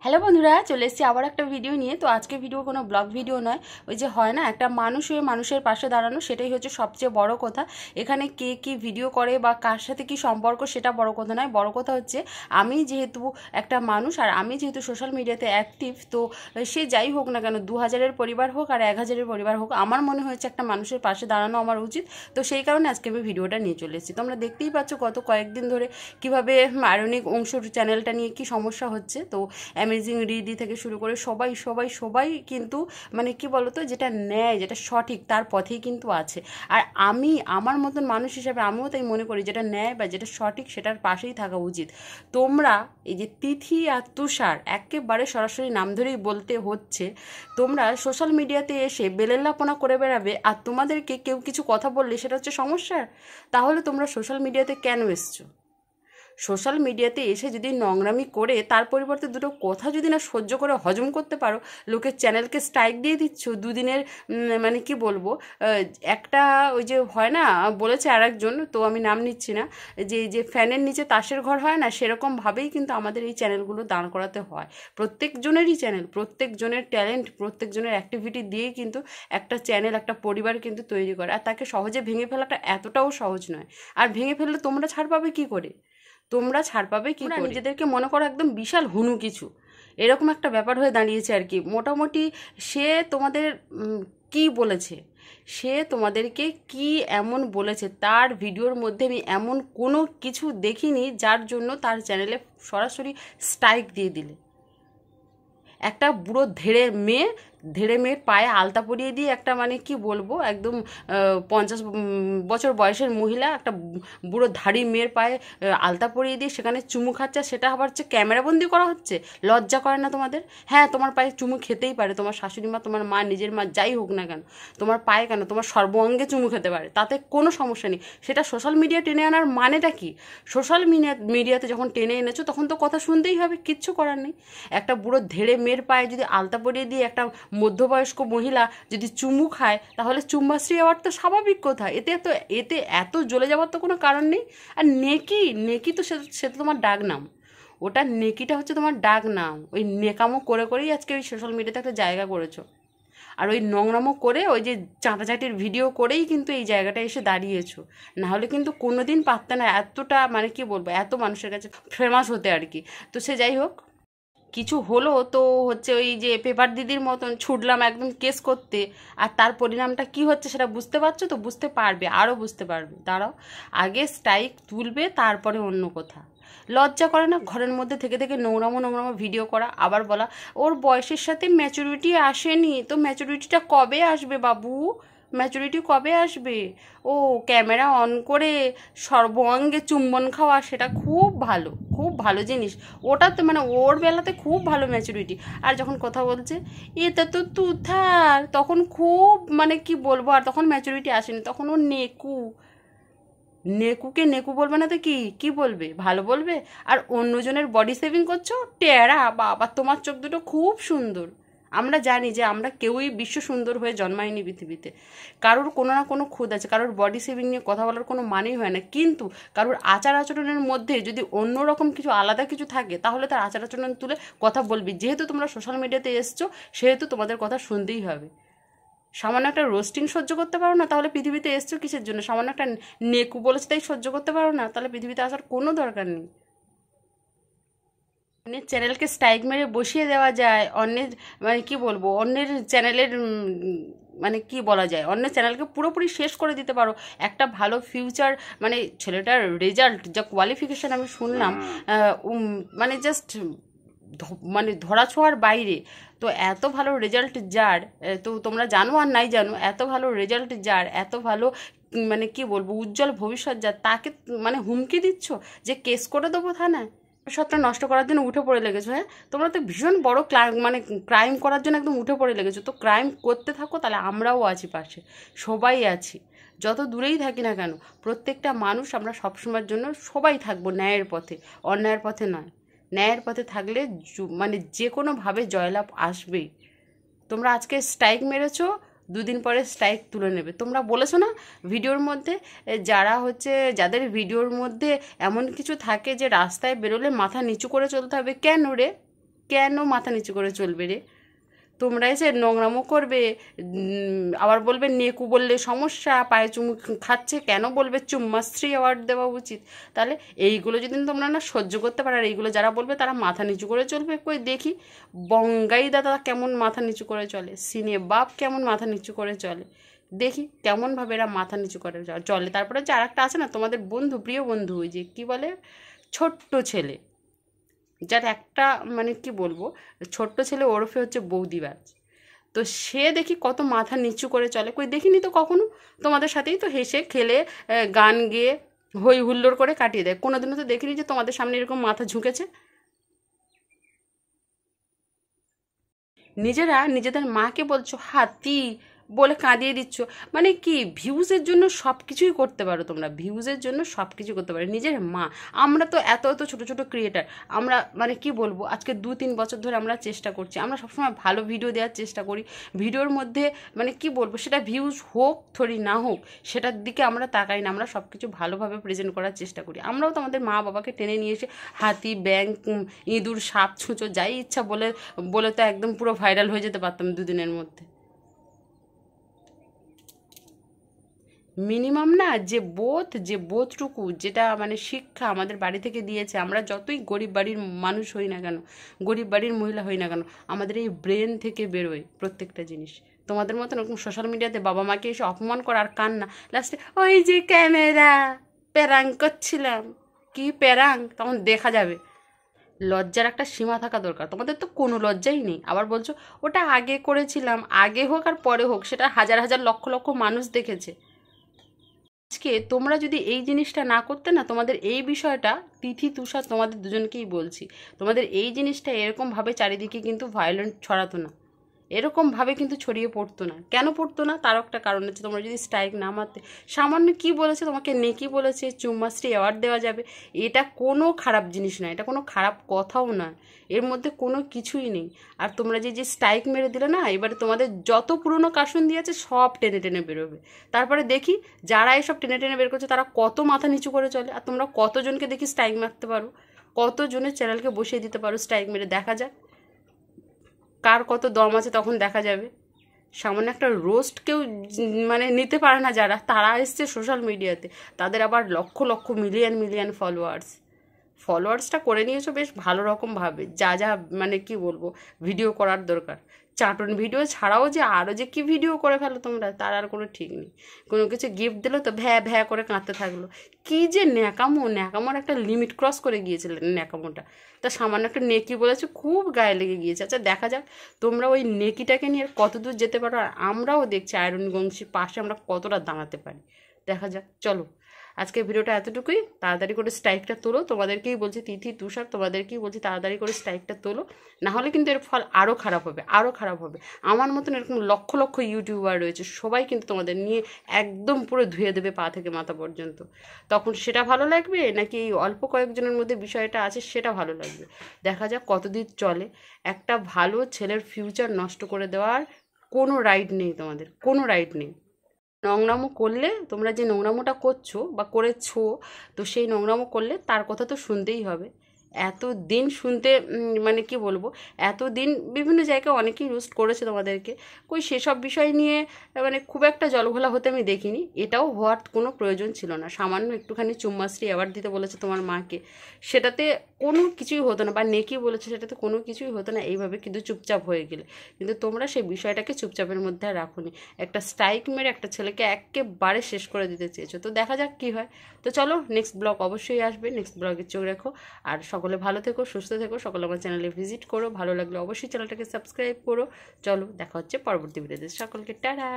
Hello বন্ধুরা, চলে এসেছি আবার একটা ভিডিও নিয়ে। তো আজকে ভিডিও কোনো ব্লগ ভিডিও নয়, ওই যে হয় না একটা মানুষ হয়ে মানুষের পাশে দাঁড়ানো, সেটাই হচ্ছে সবচেয়ে বড় কথা। এখানে কে কি ভিডিও করে বা কার সাথে কি সম্পর্ক সেটা বড় কথা নয়, বড় কথা হচ্ছে আমি যেহেতু একটা মানুষ আর আমি যেহেতু সোশ্যাল মিডিয়াতে অ্যাক্টিভ, তো সে যাই হোক না কেন, 2000-এর পরিবার হোক আর 1000-এর পরিবার হোক, আমার মনে হয়েছে একটা মানুষের পাশে দাঁড়ানো আমার উচিত। তো সেই কারণে আজকে আমি ভিডিওটা নিয়ে চলে এসেছি। তোমরা দেখতেই পাচ্ছ গত কয়েকদিন ধরে কীভাবে আয়রনিক অংশুর চ্যানেলটা নিয়ে কি সমস্যা হচ্ছে। তো অ্যামেজিং রিদি থেকে শুরু করে সবাই সবাই সবাই কিন্তু মানে কি বলতো, যেটা ন্যায় যেটা সঠিক তার পথেই কিন্তু আছে। আর আমি আমার মতন মানুষ হিসাবে আমিও তাই মনে করি, যেটা ন্যায় বা যেটা সঠিক সেটার পাশেই থাকা উচিত। তোমরা এই যে তিথি আর তুষার, একেবারে সরাসরি নাম ধরেই বলতে হচ্ছে, তোমরা সোশ্যাল মিডিয়াতে এসে বেলেল্লাপনা করে বেড়াবে আর তোমাদেরকে কেউ কিছু কথা বললে সেটা হচ্ছে সমস্যার। তাহলে তোমরা সোশ্যাল মিডিয়াতে কেন এসছো? সোশ্যাল মিডিয়াতে এসে যদি নোংরামি করে তার পরিবর্তে দুটো কথা যদি না সহ্য করে হজম করতে পারো, লোকের চ্যানেলকে স্ট্রাইক দিয়ে দিচ্ছ দুদিনের। মানে কি বলবো, একটা ওই যে হয় না, বলেছে আর একজন, তো আমি নাম নিচ্ছি না, যে যে ফ্যানের নিচে তাসের ঘর হয় না, সেরকমভাবেই কিন্তু আমাদের এই চ্যানেলগুলো দাঁড় করাতে হয়। প্রত্যেকজনেরই চ্যানেল, প্রত্যেকজনের ট্যালেন্ট, প্রত্যেকজনের অ্যাক্টিভিটি দিয়েই কিন্তু একটা চ্যানেল একটা পরিবার কিন্তু তৈরি করে। আর তাকে সহজে ভেঙে ফেলাটা এতটাও সহজ নয়। আর ভেঙে ফেললে তোমরা ছাড় পাবে কী করে? তোমরা ছাড় পাবে কি করে? নিজেদেরকে মনে করো একদম বিশাল হুনু কিছু, এরকম একটা ব্যাপার হয়ে দাঁড়িয়েছে আর কি। মোটামুটি সে তোমাদের কি বলেছে, সে তোমাদেরকে কি এমন বলেছে, তার ভিডিওর মধ্যে আমি এমন কোনো কিছু দেখিনি যার জন্য তার চ্যানেলে সরাসরি স্ট্রাইক দিয়ে দিলে। একটা বুড়ো ধেড়ে মেয়ের পায়ে আলতা পরিয়ে দিয়ে একটা মানে কি বলবো, একদম 50 বছর বয়সের মহিলা একটা বুড়ো ধাড়ি মেয়ের পায়ে আলতা পরিয়ে দিয়ে সেখানে চুমু খাচ্ছে, সেটা আবার হচ্ছে ক্যামেরাবন্দি করা হচ্ছে। লজ্জা করে না তোমাদের? হ্যাঁ, তোমার পায়ে চুমু খেতেই পারে, তোমার শাশুড়ি মা, তোমার মা, নিজের মা, যাই হোক না কেন, তোমার পায়ে কেন, তোমার সর্বাঙ্গে চুমু খেতে পারে, তাতে কোনো সমস্যা নেই। সেটা সোশ্যাল মিডিয়া টেনে আনার মানেটা কি? সোশ্যাল মিডিয়াতে যখন টেনে এনেছো তখন তো কথা শুনতেই হবে, কিচ্ছু করার নেই। একটা বুড়ো ধেড়ে মেয়ের পায়ে যদি আলতা পরিয়ে দিয়ে একটা মধ্যবয়স্ক মহিলা যদি চুমু খায়, তাহলে চুম্বাশ্রী হওয়ার তো স্বাভাবিক কথা। এতে এত জ্বলে যাওয়ার তো কোনো কারণ নেই। আর নেকি তো সে তো তোমার ডাক নাম, ওটা নেকিটা হচ্ছে তোমার ডাক নাম। ওই নেকামো করে করেই আজকে ওই সোশ্যাল মিডিয়াতে একটা জায়গা করেছো। আর ওই নোংরামো করে ওই যে চাঁটাচাটির ভিডিও করেই কিন্তু এই জায়গাটা এসে দাঁড়িয়েছো। নাহলে কিন্তু কোনো দিন পারতে না এতটা মানে কি বলবো, এত মানুষের কাছে ফেমাস হতে আর কি। তো সে যাই হোক, কিছু হলো তো হচ্ছে ওই যে পেপার দিদির মতন ছুটলাম একদম কেস করতে, আর তার পরিণামটা কি হচ্ছে সেটা বুঝতে পারছো তো? বুঝতে পারবে, আরও বুঝতে পারবে, দাঁড়াও। আগে স্ট্রাইক তুলবে, তারপরে অন্য কথা। লজ্জা করে না ঘরের মধ্যে থেকে থেকে নোংরামো ভিডিও করা? আবার বলা ওর বয়সের সাথে ম্যাচুরিটি আসেনি। তো ম্যাচুরিটিটা কবে আসবে বাবু? ম্যাচুরিটি কবে আসবে? ও ক্যামেরা অন করে সর্বাঙ্গে চুম্বন খাওয়া, সেটা খুব ভালো, খুব ভালো জিনিস। ওটা তো মানে ওর বেলাতে খুব ভালো ম্যাচুরিটি। আর যখন কথা বলছে এটা তো তুথার, তখন খুব মানে কি বলবো, আর তখন ম্যাচুরিটি আসেনি, তখন ও নেকুকে নেকু বলবে না তো কি বলবে? ভালো বলবে। আর অন্যজনের বডি সেভিং করছো, টেরা বাবা, তোমার চোখ দুটো খুব সুন্দর। আমরা জানি যে আমরা কেউই বিশ্ব সুন্দর হয়ে জন্মায়নি পৃথিবীতে। কারোর কোনো না কোনো খুঁত আছে, কারোর বডি সেভিং নিয়ে কথা বলার কোনো মানেই হয় না। কিন্তু কারোর আচার আচরণের মধ্যে যদি অন্যরকম কিছু আলাদা কিছু থাকে, তাহলে তার আচার আচরণ তুলে কথা বলবি। যেহেতু তোমরা সোশ্যাল মিডিয়াতে এসছো, সেহেতু তোমাদের কথা শুনতেই হবে। সামান্য একটা রোস্টিং সহ্য করতে পারো না, তাহলে পৃথিবীতে এসছো কিসের জন্য? সামান্য একটা নেকু বলেছে তাই সহ্য করতে পারো না, তাহলে পৃথিবীতে আসার কোনো দরকার নেই। অন্যের চ্যানেলকে স্ট্রাইক মেরে বসিয়ে দেওয়া যায়, অন্যের মানে কি বলবো, অন্যের চ্যানেলের মানে কি বলা যায়, অন্যের চ্যানেলকে পুরোপুরি শেষ করে দিতে পারো। একটা ভালো ফিউচার, মানে ছেলেটার রেজাল্ট যা কোয়ালিফিকেশান আমি শুনলাম, মানে জাস্ট মানে ধরাছোঁয়ার বাইরে। তো এত ভালো রেজাল্ট যার, তো তোমরা জানো আর নাই জানো, এত ভালো রেজাল্ট যার, এত ভালো মানে কি বলবো উজ্জ্বল ভবিষ্যৎ যার, তাকে মানে হুমকি দিচ্ছ যে কেস করে দেবো থানায়? ভবিষ্যৎটা নষ্ট করার জন্য উঠে পড়ে লেগেছো। হ্যাঁ, তোমরা তো ভীষণ বড় মানে ক্রাইম করার জন্য একদম উঠে পড়ে লেগেছো। তো ক্রাইম করতে থাকো, তাহলে আমরাও আছি পাশে, সবাই আছি। যত দূরেই থাকি না কেন, প্রত্যেকটা মানুষ আমরা সবসময়ের জন্য সবাই থাকবো ন্যায়ের পথে, অন্যায়ের পথে নয়। ন্যায়ের পথে থাকলে মানে যে কোনোভাবে জয়লাভ আসবেই। তোমরা আজকে স্ট্রাইক মেরেছো, দুদিন পরে স্ট্রাইক তুলে নেবে। তোমরা বলেছো না ভিডিওর মধ্যে, যারা হচ্ছে যাদের ভিডিওর মধ্যে এমন কিছু থাকে যে রাস্তায় বেরোলে মাথা নিচু করে চলতে হবে, কেন রে? কেন মাথা নিচু করে চলবে রে? তোমরা এসে নোংরামো করবে, আবার বলবে নেকু বললে সমস্যা, পায়ে চুমু খাচ্ছে কেন বলবে চুম্মাশ্রী অ্যাওয়ার্ড দেওয়া উচিত। তাহলে এইগুলো যদি তোমরা না সহ্য করতে পারো, আর এইগুলো যারা বলবে তারা মাথা নিচু করে চলবে, কই দেখি বঙ্গাই দাদা কেমন মাথা নিচু করে চলে, সিনে বাপ কেমন মাথা নিচু করে চলে, দেখি কেমনভাবে এরা মাথা নিচু করে চলে। তারপরে যে আর একটা আছে না তোমাদের বন্ধু, প্রিয় বন্ধু, ওই যে কী বলে ছোট্ট ছেলে, যার একটা মানে কি বলবো, ছোট্ট ছেলে ওরফে হচ্ছে বৌদিবাজ। তো সে দেখি কত মাথা নিচু করে চলে, কই দেখিনি তো কখনো। তোমাদের সাথেই তো হেসে খেলে গান গেয়ে হই হুল্লোড় করে কাটিয়ে দেয়, কোনোদিনও তো দেখিনি যে তোমাদের সামনে এরকম মাথা ঝুঁকেছে। নিজেরা নিজেদের মাকে বলছো হাতি বলে কাঁদিয়ে দিচ্ছ, মানে কি ভিউজের জন্য সব কিছুই করতে পারো তোমরা, ভিউজের জন্য সব কিছু করতে পারো। নিজের মা, আমরা তো এত এত ছোটো ছোটো ক্রিয়েটার, আমরা মানে কি বলবো, আজকে 2-3 বছর ধরে আমরা চেষ্টা করছি, আমরা সবসময় ভালো ভিডিও দেওয়ার চেষ্টা করি, ভিডিওর মধ্যে মানে কি বলবো, সেটা ভিউজ হোক থরি না হোক সেটার দিকে আমরা তাকাই না, আমরা সব কিছু ভালোভাবে প্রেজেন্ট করার চেষ্টা করি। আমরাও তো আমাদের মা বাবাকে টেনে নিয়ে এসে হাতি, ব্যাঙ, ইঁদুর, সাপ, ছুঁচো যাই ইচ্ছা বলে বলে তো একদম পুরো ভাইরাল হয়ে যেতে পারতাম 2 দিনের মধ্যে। মিনিমাম না যে বোধটুকু, যেটা মানে শিক্ষা আমাদের বাড়ি থেকে দিয়েছে, আমরা যতই গরিব বাড়ির মানুষ হই না কেন, গরিব বাড়ির মহিলা হই না কেন, আমাদের এই ব্রেন থেকে বেরোয় প্রত্যেকটা জিনিস। তোমাদের মতন ওরকম সোশ্যাল মিডিয়াতে বাবা মাকে এসে অপমান করা আর কান্না, লাস্টে ওই যে ক্যামেরা প্যারাং করছিলাম, কি প্যারাং তখন দেখা যাবে। লজ্জার একটা সীমা থাকা দরকার, তোমাদের তো কোনো লজ্জাই নেই। আবার বলছো ওটা আগে করেছিলাম, আগে হোক আর পরে হোক, সেটা হাজার হাজার লক্ষ লক্ষ মানুষ দেখেছে। আজকে তোমরা যদি এই জিনিসটা না করতে না, তোমাদের এই বিষয়টা, তিথি তুষার তোমাদের দুজনকেই বলছি, তোমাদের এই জিনিসটা এরকমভাবে চারিদিকে কিন্তু ভায়োলেন্ট ছড়াতো না, এরকমভাবে কিন্তু ছড়িয়ে পড়তো না। কেন পড়তো না তারও একটা কারণ হচ্ছে, তোমরা যদি স্ট্রাইক না মারতে। সামান্য কি বলেছে তোমাকে, নেকি বলেছে, চুম্মাশ্রী অ্যাওয়ার্ড দেওয়া যাবে, এটা কোনো খারাপ জিনিস নয়, এটা কোনো খারাপ কথাও নয়, এর মধ্যে কোনো কিছুই নেই। আর তোমরা যে যে স্ট্রাইক মেরে দিলে না, এবারে তোমাদের যত পুরনো কার্টুন দিয়েছে সব টেনে টেনে বেরোবে। তারপরে দেখি যারা এসব টেনে টেনে বের করছে তারা কত মাথা নিচু করে চলে, আর তোমরা কতজনকে দেখি স্ট্রাইক মারতে পারো, কতজনের চ্যানেলকে বসিয়ে দিতে পারো স্ট্রাইক মেরে, দেখা যাক কার কত দম আছে, তখন দেখা যাবে। সামান্য একটা রোস্ট কেউ মানে নিতে পারে না যারা, তারা এসছে সোশ্যাল মিডিয়াতে, তাদের আবার লক্ষ লক্ষ মিলিয়ন মিলিয়ন ফলোয়ার্সটা করে নিয়েছো বেশ ভালো রকমভাবে, যা যা মানে কি বলবো ভিডিও করার দরকার, চাটন ভিডিও ছাড়াও যে আরও যে কি ভিডিও করে ফেলো তোমরা, তার আর কোনো ঠিক নেই। কোনো কিছু গিফট দিলো তো ভ্যা ভ্যা করে কাঁদতে থাকলো, কি যে ন্যাকামোর একটা লিমিট ক্রস করে গিয়েছিলেন ন্যাকামোটা। তা সামান্য একটা নেকি বলেছে, খুব গায়ে লেগে গিয়েছে। আচ্ছা দেখা যাক তোমরা ওই নেকিটাকে নিয়ে কত দূর যেতে পারো, আর আমরাও দেখছি আয়রন গংশীর পাশে আমরা কতটা দাঁড়াতে পারি, দেখা যাক। চলো আজকে ভিডিওটা এতটুকুই, তাড়াতাড়ি করে স্ট্রাইকটা তোলো, তোমাদেরকেই বলছি তিথি তুষার, তোমাদেরকেই বলছি তাড়াতাড়ি করে স্ট্রাইকটা তোলো, নাহলে কিন্তু এর ফল আরও খারাপ হবে, আরও খারাপ হবে। আমার মতন এরকম লক্ষ লক্ষ ইউটিউবার রয়েছে, সবাই কিন্তু তোমাদের নিয়ে একদম পুরো ধুয়ে দেবে পা থেকে মাথা পর্যন্ত। তখন সেটা ভালো লাগবে নাকি এই অল্প কয়েকজনের মধ্যে বিষয়টা আছে সেটা ভালো লাগবে, দেখা যাক কতদিন চলে। একটা ভালো ছেলের ফিউচার নষ্ট করে দেওয়ার কোনো রাইট নেই, তোমাদের কোনো রাইট নেই। নোংরামো করলে, তোমরা যে নোংরামোটা করছো বা করেছো, তো সেই নোংরামো করলে তার কথা তো শুনতেই হবে। এতদিন শুনতে মানে কি বলবো, এতদিন বিভিন্ন জায়গায় অনেকেই রোস্ট করেছে তোমাদেরকে, কই সেসব বিষয় নিয়ে মানে খুব একটা জলঘোলা হতে আমি দেখিনি, এটাও হওয়ার কোনো প্রয়োজন ছিল না। সামান্য একটুখানি চুম্মাশ্রী অ্যাওয়ার্ড দিতে বলেছে তোমার মাকে, সেটাতে কোনো কিছুই হতো না, বা নেকি বলেছে সেটাতে কোনো কিছুই হতো না, এইভাবে কিন্তু চুপচাপ হয়ে গেলে। কিন্তু তোমরা সেই বিষয়টাকে চুপচাপের মধ্যে আর রাখোনি, একটা স্ট্রাইক মেরে একটা ছেলেকে একেবারে শেষ করে দিতে চেয়েছো। তো দেখা যাক কী হয়। তো চলো নেক্সট ব্লগ অবশ্যই আসবে, নেক্সট ব্লগে চোখ রেখো, আর সকলে ভালো থেকো, সুস্থ থেকো, সকলে আমার চ্যানেলে ভিজিট করো, ভালো লাগলে অবশ্যই চ্যানেলটাকে সাবস্ক্রাইব করো। চলো দেখা হচ্ছে পরবর্তী ভিডিওতে, সকলকে টাটা।